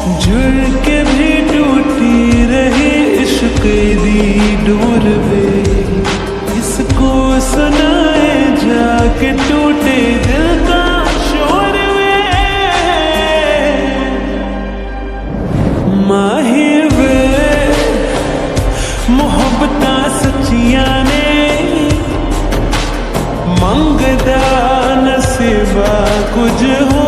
जुड़ के भी टूटी रही इश्क दी डोर वे, इसको सुनाए जाके टूटे दिल का शोर वे। माहिर वे मुहब्बतां सच्चियां ने, मंगदा नसीबा कुछ हो